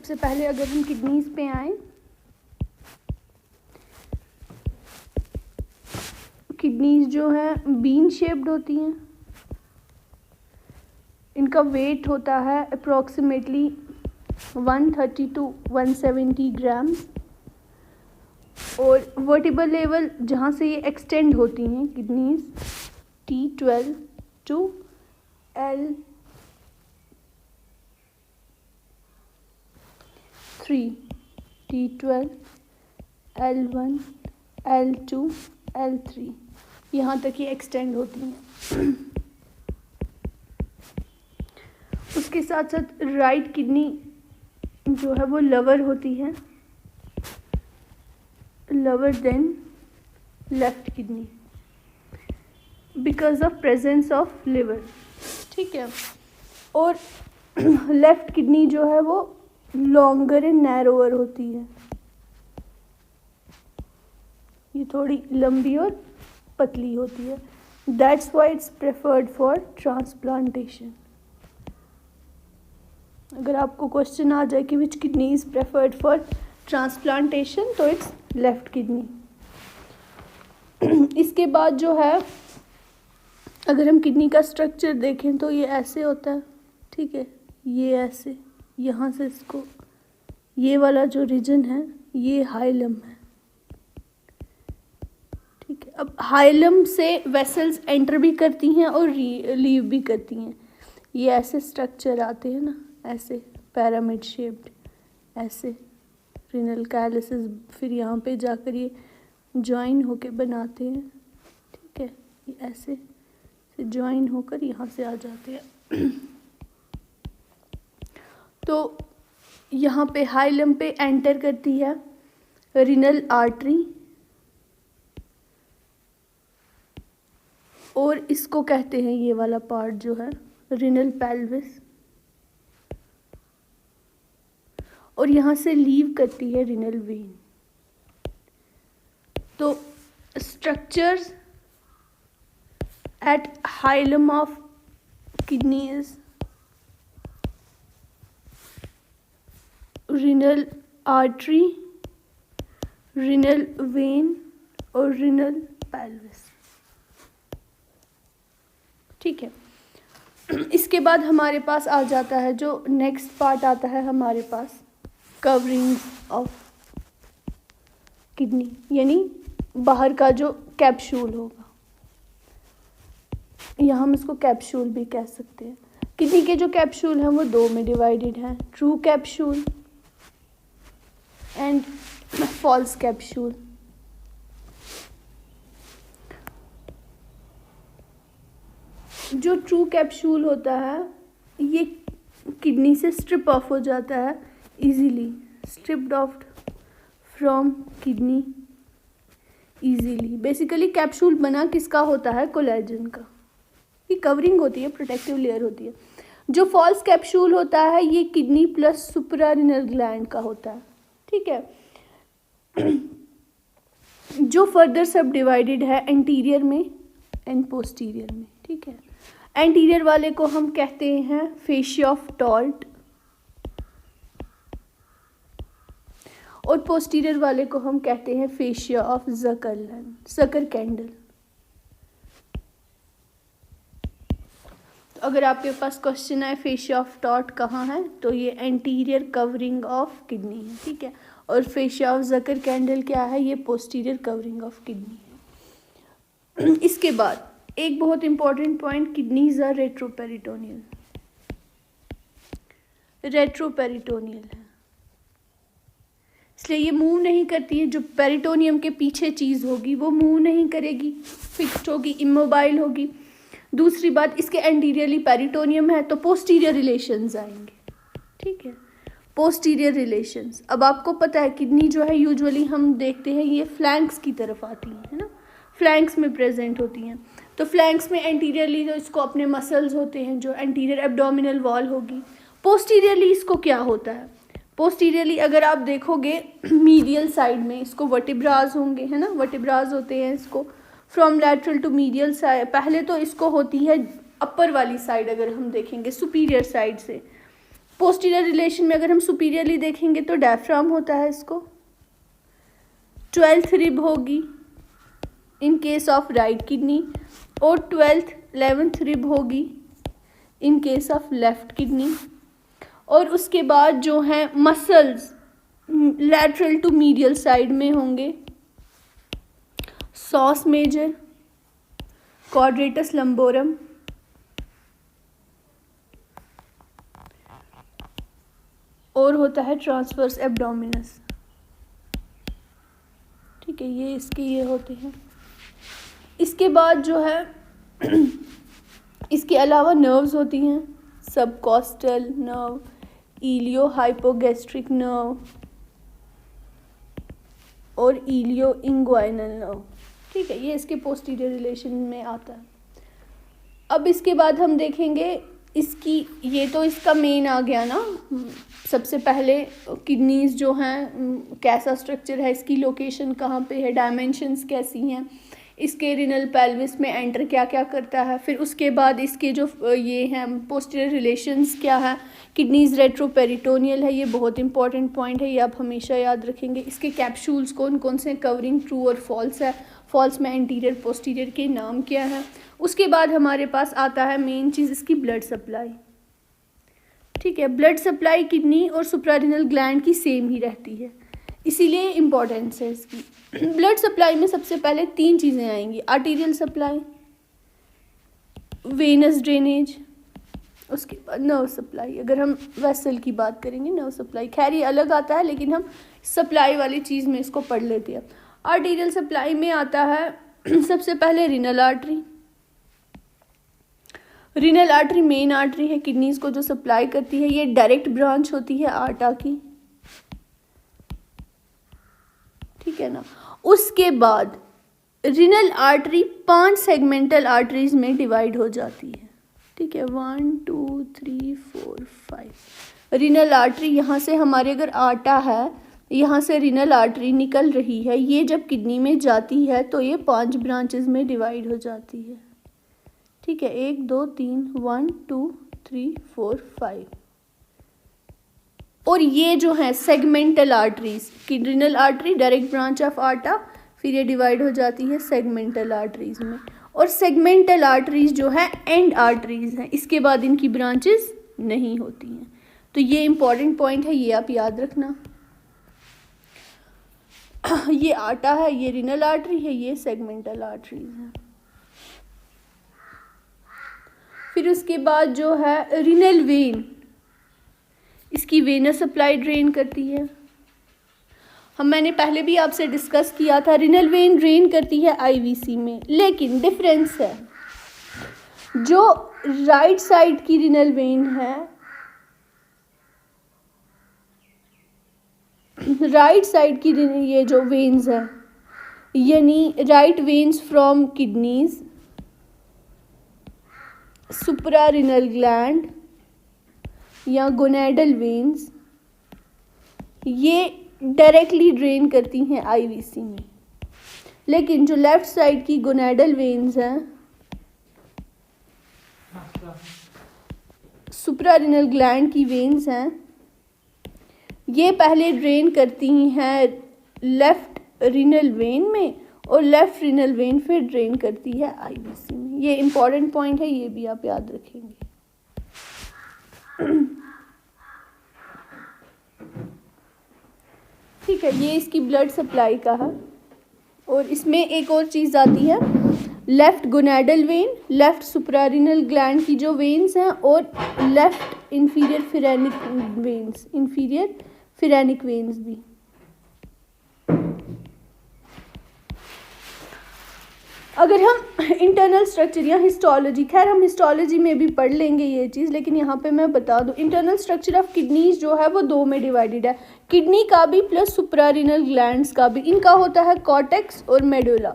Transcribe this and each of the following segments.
सबसे पहले अगर हम किडनीज पे आए, किडनीज जो है बीन शेप्ड होती हैं। इनका वेट होता है अप्रॉक्सीमेटली 130 to 170 ग्राम्स। और वर्टिबल लेवल जहाँ से ये एक्सटेंड होती हैं kidneys, T12 to L3, T12, L1, L2, L3, यहाँ तक ये एक्सटेंड होती हैं। उसके साथ साथ राइट किडनी जो है वो लवर होती है, lower than left kidney because of presence of liver, ठीक है। और लेफ्ट किडनी जो है वो लॉन्गर एंड नैरोअर होती है, ये थोड़ी लंबी और पतली होती है। That's why it's preferred for transplantation. अगर आपको क्वेश्चन आ जाए कि which kidney is preferred for transplantation, तो इट्स लेफ्ट किडनी। इसके बाद जो है अगर हम किडनी का स्ट्रक्चर देखें तो ये ऐसे होता है, ठीक है, ये ऐसे, यहाँ से इसको, ये वाला जो रीजन है ये हाइलम है, ठीक है। अब हाइलम से वेसल्स एंटर भी करती हैं और लीव भी करती हैं। ये ऐसे स्ट्रक्चर आते हैं ना, ऐसे पैरामिड शेप्ड, ऐसे रिनल कैलिसेस, फिर यहाँ पे जाकर ये ज्वाइन होके बनाते हैं, ठीक है। ये ऐसे से ज्वाइन होकर यहाँ से आ जाते हैं। तो यहाँ पे हाइलम पे एंटर करती है रिनल आर्टरी, और इसको कहते हैं, ये वाला पार्ट जो है, रिनल पेल्विस, और यहाँ से लीव करती है रिनल वेन। तो structures at hilum of kidney is renal artery, renal vein और रिनल पेल्विस, ठीक है। इसके बाद हमारे पास आ जाता है जो नेक्स्ट पार्ट आता है हमारे पास, कवरिंग ऑफ किडनी, यानी बाहर का जो कैप्सूल होगा, या हम इसको कैप्सूल भी कह सकते हैं। किडनी के जो कैप्सूल हैं वो दो में डिवाइडेड हैं, true capsule and false capsule. जो ट्रू कैप्सूल होता है ये किडनी से स्ट्रिप ऑफ हो जाता है easily, stripped off from kidney easily. Basically capsule बना किसका होता है, कोलेजन का। ये कवरिंग होती है, प्रोटेक्टिव लेयर होती है। जो फॉल्स कैप्सूल होता है ये किडनी प्लस सुप्रारिनल ग्लैंड का होता है, ठीक है। जो फर्दर सब डिवाइडेड है एंटीरियर में एंड पोस्टीरियर में, ठीक है। एंटीरियर वाले को हम कहते हैं फेशिया ऑफ टॉल्ट, और पोस्टीरियर वाले को हम कहते हैं फेशिया ऑफ ज़करलैंड, सकर कैंडल। तो अगर आपके पास क्वेश्चन है फेशिया ऑफ टॉल्ट कहाँ है, तो ये एंटीरियर कवरिंग ऑफ किडनी है, ठीक है। और फेशिया ऑफ ज़कर कैंडल क्या है, ये पोस्टीरियर कवरिंग ऑफ किडनी है। इसके बाद एक बहुत important point, kidneys are retroperitoneal, retroperitoneal है, इसलिए ये मूव नहीं करती है। जो पेरिटोनियम के पीछे चीज़ होगी वो मूव नहीं करेगी, फिक्स्ड होगी, इमोबाइल होगी। दूसरी बात, इसके एंटीरियरली पेरिटोनियम है तो पोस्टीरियर रिलेशंस आएंगे, ठीक है, पोस्टीरियर रिलेशंस। अब आपको पता है किडनी जो है यूजुअली हम देखते हैं ये फ्लैंक्स की तरफ आती है ना, फ्लैंक्स में प्रेजेंट होती हैं। तो फ्लैंक्स में एंटीरियरली जो इसको अपने मसल्स होते हैं, जो एंटीरियर एब्डोमिनल वॉल होगी। पोस्टीरियरली इसको क्या होता है, पोस्टीरियरली अगर आप देखोगे मीडियल साइड में इसको वर्टिब्राज होंगे, है ना, वर्टिब्राज होते हैं इसको, from lateral to medial side. पहले तो इसको होती है अपर वाली साइड, अगर हम देखेंगे सुपीरियर साइड से। पोस्टीरियर रिलेशन में अगर हम सुपीरियरली देखेंगे तो डायफ्राम होता है इसको, 12th रिब होगी in case of right kidney, और 12th 11th रिब होगी in case of left kidney. और उसके बाद जो हैं muscles lateral to medial side में होंगे, सॉस मेजर, क्वाड्रेटस लंबोरम, और होता है ट्रांसवर्स एब्डोमिनस। ठीक है, ये इसके ये होते हैं। इसके बाद जो है इसके अलावा नर्व्स होती हैं, सबकॉस्टल नर्व, इलियो हाइपोगैस्ट्रिक नर्व और इलियो इंग्वाइनल नर्व। ठीक है, ये इसके पोस्टीरियर रिलेशन में आता है। अब इसके बाद हम देखेंगे इसकी, ये तो इसका मेन आ गया ना। सबसे पहले किडनीज जो हैं कैसा स्ट्रक्चर है, इसकी लोकेशन कहाँ पे है, डायमेंशंस कैसी हैं, इसके रिनल पेल्विस में एंटर क्या क्या करता है। फिर उसके बाद इसके जो ये हैं पोस्टीरियर रिलेशंस क्या है, किडनीज रेट्रोपेरिटोनियल है, ये बहुत इंपॉर्टेंट पॉइंट है, ये आप हमेशा याद रखेंगे। इसके कैप्सूल्स कौन कौन से, कवरिंग ट्रू और फॉल्स है, फॉल्स में एंटीरियर पोस्टीरियर के नाम क्या है। उसके बाद हमारे पास आता है मेन चीज़ इसकी ब्लड सप्लाई। ठीक है, ब्लड सप्लाई किडनी और सुप्रारिनल ग्लैंड की सेम ही रहती है, इसीलिए इम्पॉर्टेंस है इसकी। ब्लड सप्लाई में सबसे पहले 3 चीज़ें आएंगी, आर्टीरियल सप्लाई, वेनस ड्रेनेज, उसके बाद नर्व सप्लाई। अगर हम वेसल की बात करेंगे, नर्व सप्लाई खैर ये अलग आता है, लेकिन हम सप्लाई वाली चीज़ में इसको पढ़ लेते हैं। आर्टीरियल सप्लाई में आता है सबसे पहले renal artery. Renal artery main artery है, किडनीज को जो सप्लाई करती है, ये डायरेक्ट ब्रांच होती है आर्टा की। ठीक है ना। उसके बाद रिनल आर्टरी 5 सेगमेंटल आर्टरीज में डिवाइड हो जाती है। ठीक है, 1 2 3 4 5 रिनल आर्टरी। यहाँ से हमारे अगर आर्टा है, यहाँ से रिनल आर्टरी निकल रही है, ये जब किडनी में जाती है तो ये 5 ब्रांचेस में डिवाइड हो जाती है। ठीक है, 1 2 3 1 2 3 4 5। और ये जो है segmental arteries, renal artery direct branch of aorta, फिर ये डिवाइड हो जाती है सेगमेंटल आर्टरीज में। और सेगमेंटल आर्टरीज जो है एंड आर्टरीज हैं, इसके बाद इनकी ब्रांचेस नहीं होती हैं। तो ये इंपॉर्टेंट पॉइंट है, ये आप याद रखना। ये आर्टा है, ये रिनल आर्टरी है, ये सेगमेंटल आर्टरीज है। फिर उसके बाद जो है रिनल वेन, इसकी वेनस सप्लाई ड्रेन करती है। मैंने पहले भी आपसे डिस्कस किया था, रिनल वेन ड्रेन करती है आईवीसी में, लेकिन डिफरेंस है, जो राइट साइड की रिनल वेन है, राइट साइड की ये जो वेन्स है, यानी right veins from kidneys, suprarenal gland या गोनेडल वेन्स, ये डायरेक्टली ड्रेन करती हैं आईवीसी में। लेकिन जो लेफ्ट साइड की गोनेडल वेन्स हैं, सुप्रारिनल ग्लैंड की वेन्स हैं, ये पहले ड्रेन करती हैं लेफ्ट रिनल वेन में, और लेफ्ट रिनल वेन फिर ड्रेन करती है आईवीसी में। ये इंपॉर्टेंट पॉइंट है, ये भी आप याद रखेंगे। ठीक है, ये इसकी ब्लड सप्लाई का है। और इसमें एक और चीज़ आती है, left gonadal vein, left suprarenal gland की जो वेन्स हैं, और left inferior phrenic veins, inferior phrenic veins भी। अगर हम इंटरनल स्ट्रक्चर या हिस्टोलॉजी, खैर हम हिस्टोलॉजी में भी पढ़ लेंगे ये चीज़, लेकिन यहाँ पे मैं बता दूँ, इंटरनल स्ट्रक्चर ऑफ किडनीज जो है वो 2 में डिवाइडेड है, किडनी का भी प्लस सुप्रारिनल ग्लैंड्स का भी। इनका होता है कॉर्टेक्स और मेडुला।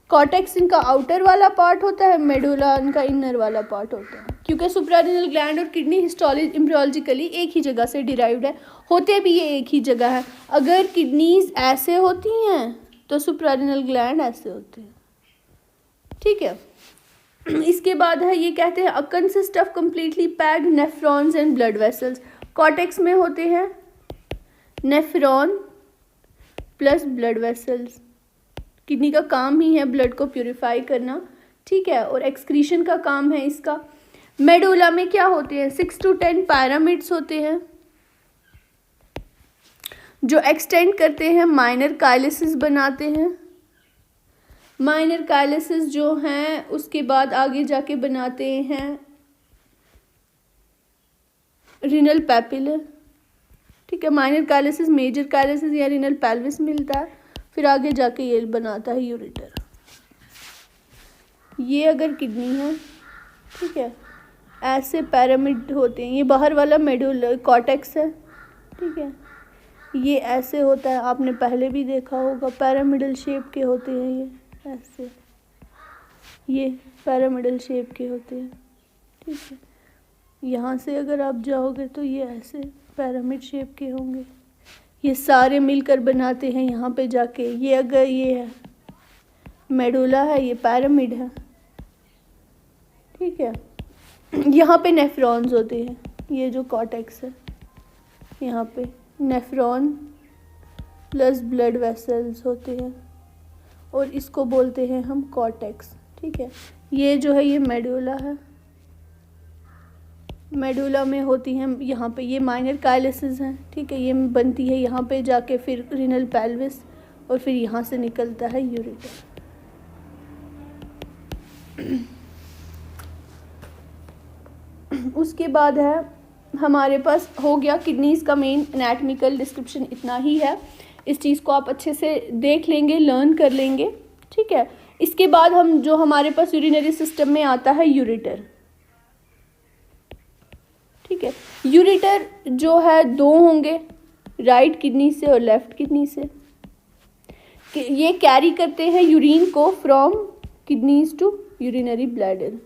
कॉर्टेक्स इनका आउटर वाला पार्ट होता है, मेडुला इनका इनर वाला पार्ट होता है। क्योंकि सुप्रारिनल ग्लैंड और किडनी एम्ब्रियोलॉजिकली एक ही जगह से डिराइव्ड है, होते भी ये एक ही जगह है। अगर किडनीज ऐसे होती हैं तो सुप्रारिनल ग्लैंड ऐसे होते हैं। ठीक है, इसके बाद है, ये कहते हैं consist of completely packed nephrons and blood vessels. Cortex में होते हैं nephron plus blood vessels. Kidney का काम ही है ब्लड को प्यूरिफाई करना, ठीक है, और एक्सक्रीशन का काम है इसका। मेडुला में क्या होते हैं, 6 to 10 पैरामिड्स होते हैं जो एक्सटेंड करते हैं, माइनर काइलिसिस बनाते हैं। माइनर काइलिसिस जो हैं उसके बाद आगे जाके बनाते हैं रिनल पैपिलर, ठीक है। माइनर काइलिसिस मेजर काइलिसिस या रिनल पेल्विस मिलता है, फिर आगे जाके ये बनाता है यूरेटर। ये अगर किडनी है, ठीक है, ऐसे पैरामिड होते हैं। ये बाहर वाला मेडुला कॉर्टेक्स है, ठीक है, ये ऐसे होता है, आपने पहले भी देखा होगा, पैरामिडल शेप के होते हैं ये ऐसे, ये पैरामिडल शेप के होते हैं, ठीक है। यहाँ से अगर आप जाओगे तो ये ऐसे पिरामिड शेप के होंगे, ये सारे मिलकर बनाते हैं यहाँ पे जाके। ये अगर ये है मेडुला है, ये पिरामिड है, ठीक है। यहाँ पे नेफ्रॉन्स होते हैं, ये जो कॉर्टेक्स है यहाँ पे नेफ्रॉन प्लस ब्लड वेसल्स होते हैं और इसको बोलते हैं हम कॉर्टेक्स, ठीक है। ये जो है ये मेडुला है, मेडुला में होती हैं यहाँ पे ये माइनर काइलिसिस हैं, ठीक है, ये बनती है यहाँ पे जाके फिर रिनल पेल्विस और फिर यहाँ से निकलता है यूरेटर। उसके बाद है हमारे पास हो गया किडनीज़ का मेन एनाटॉमिकल डिस्क्रिप्शन, इतना ही है। इस चीज़ को आप अच्छे से देख लेंगे, लर्न कर लेंगे, ठीक है। इसके बाद हम जो हमारे पास यूरिनरी सिस्टम में आता है यूरेटर, ठीक है। यूरेटर जो है 2 होंगे, राइट किडनी से और लेफ्ट किडनी से। ये कैरी करते हैं यूरिन को from kidneys to urinary bladder.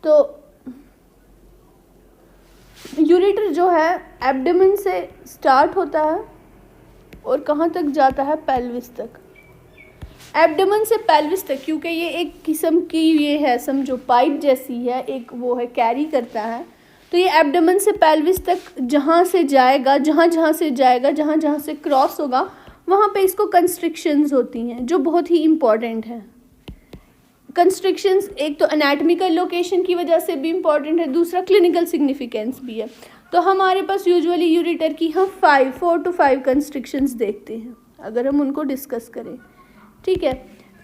तो यूरेटर जो है एब्डोमेन से स्टार्ट होता है और कहाँ तक जाता है, पेल्विस तक। एब्डोमेन से पेल्विस तक, क्योंकि ये एक किस्म की ये है समझो पाइप जैसी है, एक वो है कैरी करता है, तो ये एब्डोमेन से पेल्विस तक जहाँ से जाएगा, जहाँ से जाएगा, जहाँ से क्रॉस होगा, वहाँ पे इसको कंस्ट्रिक्शंस होती हैं जो बहुत ही इम्पॉर्टेंट हैं। कंस्ट्रिक्शंस एक तो एनाटॉमिकल लोकेशन की वजह से भी इम्पॉर्टेंट है, दूसरा क्लिनिकल सिग्निफिकेंस भी है। तो हमारे पास यूजुअली यूरेटर की हम 4 to 5 कंस्ट्रिक्शंस देखते हैं अगर हम उनको डिस्कस करें, ठीक है।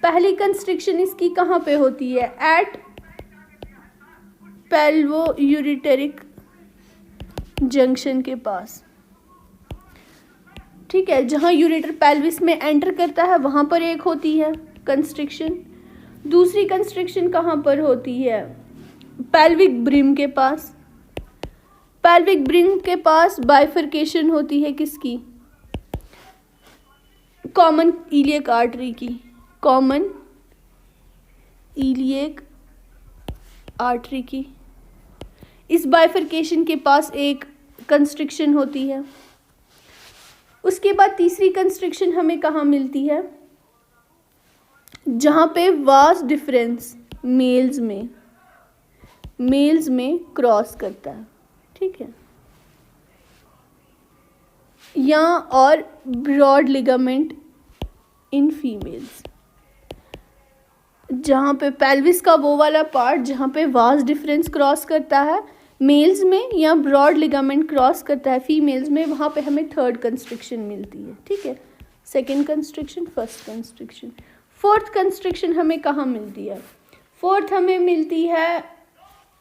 पहली कंस्ट्रिक्शन इसकी कहाँ पे होती है, एट पेल्वो यूरिटेरिक जंक्शन के पास, ठीक है, जहाँ यूरेटर पेल्विस में एंटर करता है वहाँ पर एक होती है कंस्ट्रिक्शन। दूसरी कंस्ट्रिक्शन कहाँ पर होती है, पेल्विक ब्रिम के पास। पेल्विक ब्रिम के पास बाइफर्केशन होती है किसकी, कॉमन इलियक आर्टरी की, कॉमन इलियक आर्टरी की। इस बाइफर्केशन के पास एक कंस्ट्रिक्शन होती है। उसके बाद तीसरी कंस्ट्रिक्शन हमें कहाँ मिलती है, जहाँ पे वास्ट डिफरेंस मेल्स में क्रॉस करता है, ठीक है, या और ब्रॉड लिगामेंट इन फीमेल्स, जहाँ पे पेल्विस का वो वाला पार्ट जहाँ पे वास्ट डिफरेंस क्रॉस करता है मेल्स में या ब्रॉड लिगामेंट क्रॉस करता है फीमेल्स में, वहाँ पे हमें 3rd कंस्ट्रिक्शन मिलती है, ठीक है। 2nd constriction, 1st constriction. 4th constriction हमें कहाँ मिलती है, 4th हमें मिलती है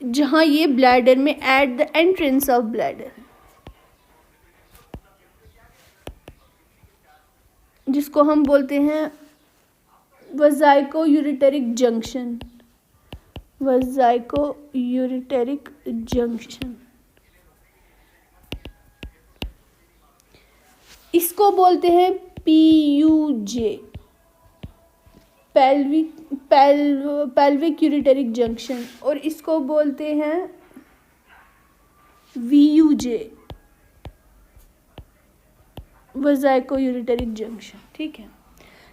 जहाँ ये ब्लैडर में at the entrance of bladder, जिसको हम बोलते हैं वजाइको यूरिटेरिक जंक्शन, वजाइको यूरिटेरिक जंक्शन। इसको बोलते हैं PUJ, पेल्विक यूरिटेरिक जंक्शन, और इसको बोलते हैं VUJ, वज़ाइको यूरिटरिक जंक्शन, ठीक है।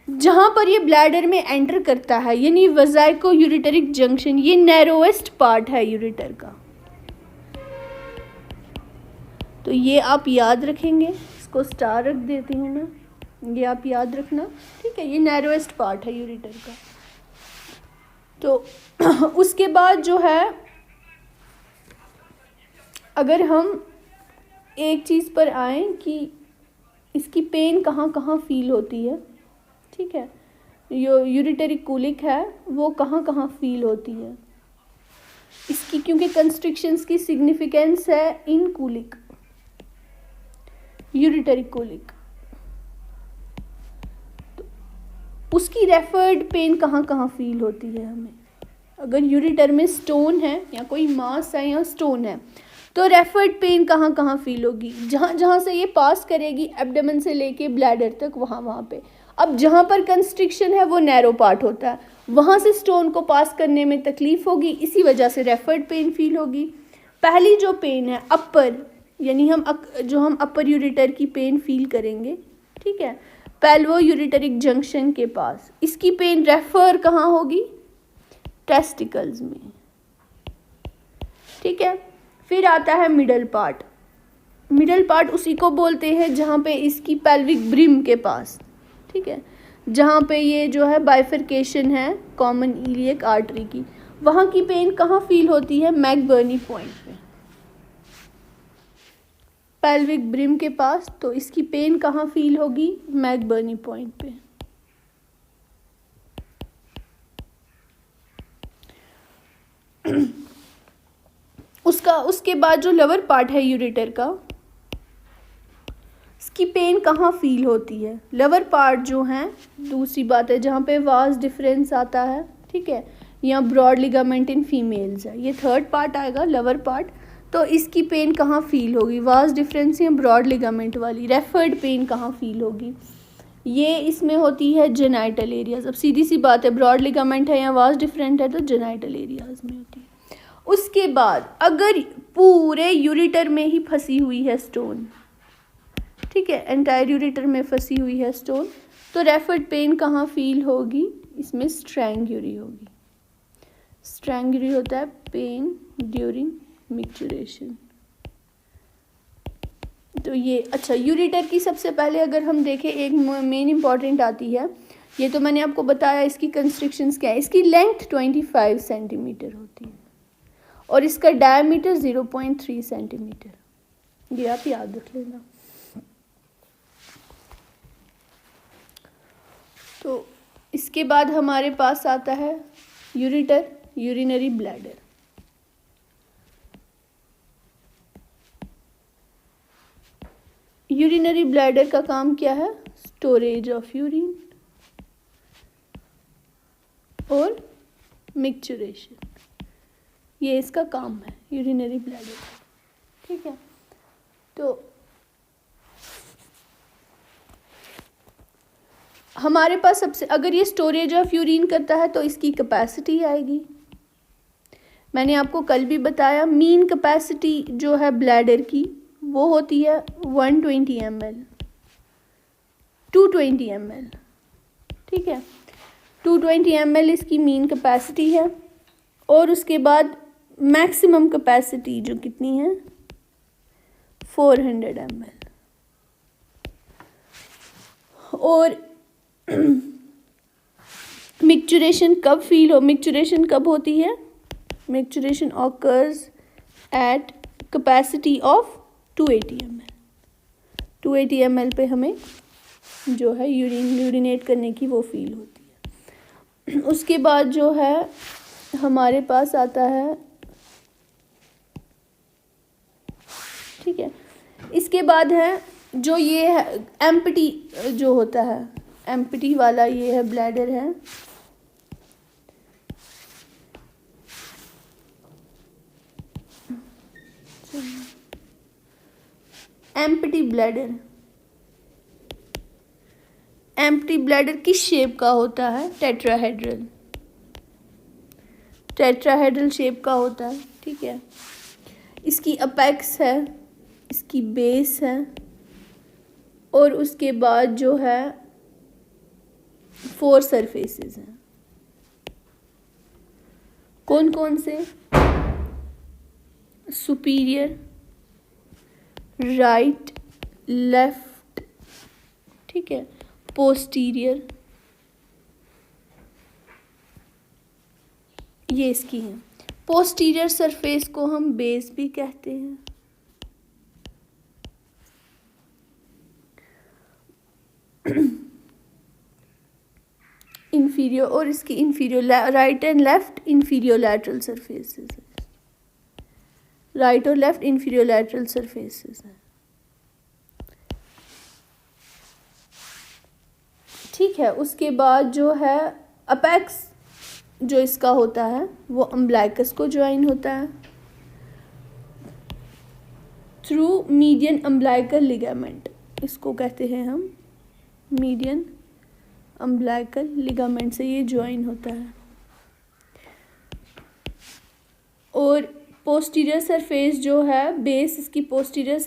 जहाँ पर ये ब्लैडर में एंटर करता है, यानी वज़ाइको यूरिटरिक जंक्शन, ये नैरोएस्ट पार्ट है यूरिटर का, तो ये आप याद रखेंगे। इसको स्टार रख देती हूँ मैं, ये आप याद रखना, ठीक है। ये नैरोएस्ट पार्ट है यूरिटर का। तो उसके बाद जो है, अगर हम एक चीज़ पर आए कि इसकी पेन कहाँ कहाँ फील होती है, ठीक है। यूरिटरी कूलिक है वो कहाँ कहाँ फील होती है इसकी, क्योंकि कंस्ट्रिक्शंस की सिग्निफिकेंस है इन कूलिक, यूरिटरी कूलिक, तो उसकी रेफर्ड पेन कहाँ कहाँ फील होती है हमें। अगर यूरिटर में स्टोन है या कोई मास है या स्टोन है, तो रेफर्ड पेन कहाँ कहाँ फील होगी, जहाँ जहाँ से ये पास करेगी एब्डोमेन से लेके ब्लैडर तक, वहाँ वहाँ पे। अब जहाँ पर कंस्ट्रिक्शन है वो नैरो पार्ट होता है, वहाँ से स्टोन को पास करने में तकलीफ होगी, इसी वजह से रेफर्ड पेन फील होगी। पहली जो पेन है अपर, यानी हम अपर यूरिटर की पेन फील करेंगे, ठीक है, पेल्वो यूरिटरिक जंक्शन के पास। इसकी पेन रेफर कहाँ होगी, टेस्टिकल्स में, ठीक है। फिर आता है मिडल पार्ट। मिडल पार्ट उसी को बोलते हैं जहाँ पे इसकी पेल्विक ब्रिम के पास, ठीक है, जहाँ पे ये जो है बाइफरकेशन है कॉमन इलियक आर्टरी की, वहाँ की पेन कहाँ फील होती है, मैकबर्नी पॉइंट पे, पेल्विक ब्रिम के पास। तो इसकी पेन कहाँ फील होगी, मैकबर्नी पॉइंट पे। उसके बाद जो लोअर पार्ट है यूरिटर का, इसकी पेन कहाँ फील होती है, लोअर पार्ट जो है, दूसरी बात है जहाँ पे वास डिफरेंस आता है, ठीक है, या ब्रॉड लिगामेंट इन फीमेल्स है, ये थर्ड पार्ट आएगा लोअर पार्ट। तो इसकी पेन कहाँ फील होगी, वास डिफरेंस या ब्रॉड लिगामेंट वाली रेफर्ड पेन कहाँ फील होगी, ये इसमें होती है जेनाइटल एरियाज। अब सीधी सी बात है, ब्रॉड लिगामेंट है या वास डिफरेंट है तो जेनाइटल एरियाज में होती है। उसके बाद अगर पूरे यूरिटर में ही फंसी हुई है स्टोन, ठीक है, एंटायर यूरिटर में फंसी हुई है स्टोन, तो रेफर्ड पेन कहाँ फील होगी, इसमें स्ट्रैंग्यूरी होगी। स्ट्रैंग्यूरी होता है पेन ड्यूरिंग मिक्चुरेशन। तो ये अच्छा, यूरिटर की सबसे पहले अगर हम देखें, एक मेन इंपॉर्टेंट आती है, ये तो मैंने आपको बताया इसकी कंस्ट्रिक्शंस क्या है। इसकी लेंथ 25 सेंटीमीटर होती है और इसका डायमीटर 0.3 सेंटीमीटर, ये आप याद रख लेना। तो इसके बाद हमारे पास आता है ureter, urinary bladder. Urinary bladder का काम क्या है, स्टोरेज ऑफ यूरिन और मिक्चुरेशन, ये इसका काम है यूरिनरी ब्लैडर, ठीक है। तो हमारे पास सबसे, अगर ये स्टोरेज ऑफ यूरिन करता है तो इसकी कैपेसिटी आएगी, मैंने आपको कल भी बताया, मीन कैपेसिटी जो है ब्लैडर की वो होती है 120 ml, 220 ml, ठीक है, 220 ml इसकी मीन कैपेसिटी है। और उसके बाद मैक्सिमम कैपेसिटी जो कितनी है, 400 ml। और मिक्चुरेशन कब फील हो, मिक्चुरेशन कब होती है, micturition occurs eight capacity of 280 ml। 280 ml पे हमें जो है यूरिनेट करने की वो फील होती है। उसके बाद जो है हमारे पास आता है, ठीक है, इसके बाद है जो ये है एम्प्टी जो होता है, एम्प्टी वाला ये है ब्लैडर है, एम्प्टी ब्लैडर। एम्प्टी ब्लैडर किस शेप का होता है, टेट्राहेड्रल, टेट्राहेड्रल शेप का होता है, ठीक है। इसकी अपेक्स है, इसकी बेस है और उसके बाद जो है 4 सरफेसेस हैं। कौन कौन से? सुपीरियर, राइट, लेफ्ट, ठीक है, पोस्टीरियर, ये इसकी हैं। पोस्टीरियर सरफेस को हम बेस भी कहते हैं। इंफीरियर, और इसकी inferior, right and left inferior lateral surfaces है। राइट और लेफ्ट इंफीरियर लैटरल सरफेसेस है। ठीक है, उसके बाद जो है अपेक्स जो इसका होता है वो अम्ब्लाइकस को ज्वाइन होता है थ्रू मीडियन अम्ब्लाइकल लिगामेंट। इसको कहते हैं हम मीडियन अम्ब्लाइकल लिगामेंट से ये ज्वाइन होता है। और पोस्टीरियर सरफेस जो है बेस इसकी पोस्टीरियर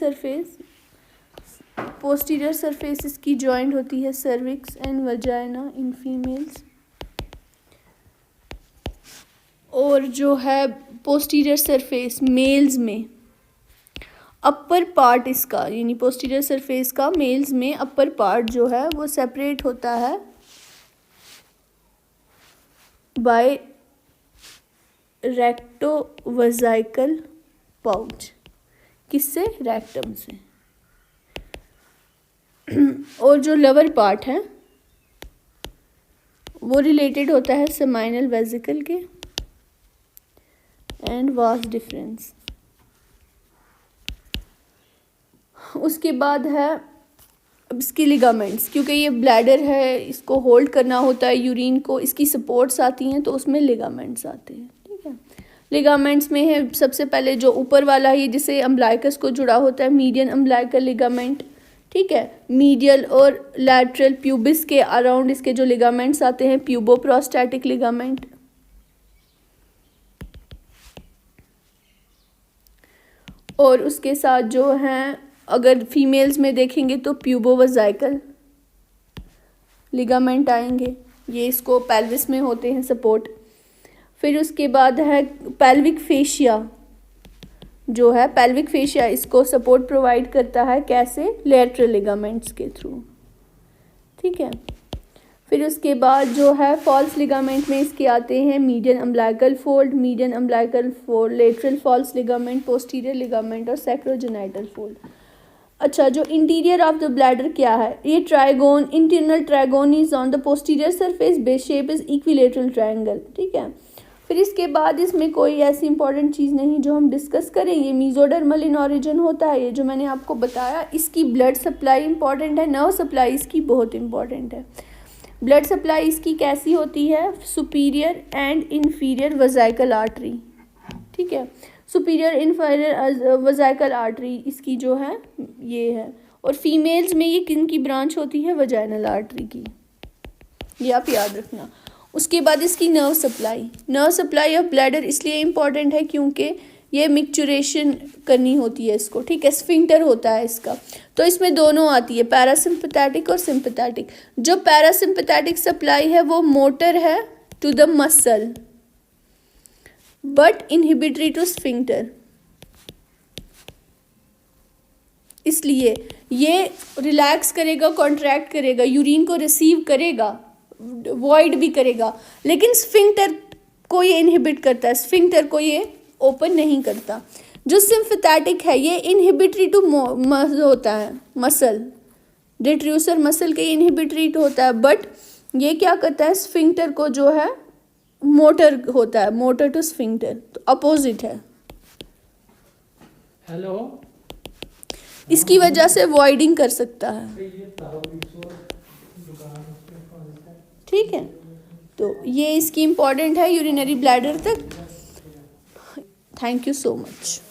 सरफेस इसकी ज्वाइंट होती है cervix and vagina in females. और जो है पोस्टीरियर सरफेस मेल्स में अपर पार्ट इसका, यानी पोस्टीरियर सरफेस का मेल्स में अपर पार्ट जो है वो सेपरेट होता है बाय रेक्टोवजाइकल पाउच। किससे? रेक्टम से। और जो लोअर पार्ट है वो रिलेटेड होता है सेमाइनल वेसिकल के। And vast difference. उसके बाद है अब इसकी लिगामेंट्स, क्योंकि ये ब्लैडर है इसको होल्ड करना होता है यूरिन को, इसकी सपोर्ट्स आती हैं तो उसमें लिगामेंट्स आते हैं। ठीक है, लिगामेंट्स में है सबसे पहले जो ऊपर वाला है जिसे अम्ब्लाइकस को जुड़ा होता है मीडियन अम्ब्लाइकल लिगामेंट। ठीक है, मीडियल और लैटरल प्यूबिस के अराउंड इसके जो लिगामेंट्स आते हैं प्यूबोप्रोस्टैटिक लिगामेंट। और उसके साथ जो हैं अगर फीमेल्स में देखेंगे तो प्यूबोवजाइकल लिगामेंट आएंगे, ये इसको पेल्विस में होते हैं सपोर्ट। फिर उसके बाद है पेल्विक फेशिया जो है, पेल्विक फेशिया इसको सपोर्ट प्रोवाइड करता है कैसे? लैटरल लिगामेंट्स के थ्रू। ठीक है, फिर उसके बाद जो है फॉल्स लिगामेंट में इसके आते हैं median umbilical fold, lateral false ligament, posterior ligament और सैक्रोजेनाइटल फोल्ड। अच्छा, जो इंटीरियर ऑफ द ब्लैडर क्या है? ये trigon, internal trigon is on the posterior surface, base shape is equilateral triangle. ठीक है, फिर इसके बाद इसमें कोई ऐसी इंपॉर्टेंट चीज़ नहीं जो हम डिस्कस करें। ये मीजोडर्मल इन ऑरिजिन होता है, ये जो मैंने आपको बताया। इसकी ब्लड सप्लाई इंपॉर्टेंट है, नर्व सप्लाई इसकी बहुत इंपॉर्टेंट है। ब्लड सप्लाई इसकी कैसी होती है? Superior and inferior vesical artery. ठीक है, सुपीरियर इन्फीरियर वजाइकल आर्टरी इसकी जो है ये है। और फीमेल्स में ये किन की ब्रांच होती है? वजाइनल आर्टरी की, ये आप याद रखना। उसके बाद इसकी नर्व सप्लाई ऑफ ब्लैडर इसलिए इम्पॉर्टेंट है क्योंकि ये मिक्चुरेशन करनी होती है इसको। ठीक है, स्फिंक्टर होता है इसका, तो इसमें दोनों आती है, पैरासिम्पैथेटिक और सिंपैथेटिक। जो पैरासिम्पैथेटिक सप्लाई है वो मोटर है to the muscle but inhibitory to sphincter, इसलिए ये रिलैक्स करेगा, कॉन्ट्रैक्ट करेगा, यूरिन को रिसीव करेगा, वॉइड भी करेगा, लेकिन स्फिंक्टर को ये इनहिबिट करता है, स्फिंक्टर को ये ओपन नहीं करता। जो सिम्पैथेटिक है ये इनहिबिटरी टू होता है मसल, डिट्रूसर मसल के इनहिबिटरी होता है, बट ये क्या करता है? स्फिंक्टर को जो है मोटर होता है, मोटर टू स्फिंक्टर, तो अपोजिट है। हेलो, इसकी वजह से वॉइडिंग कर सकता है। ठीक है, तो ये इसकी इम्पॉर्टेंट है यूरिनरी ब्लैडर तक। Thank you so much.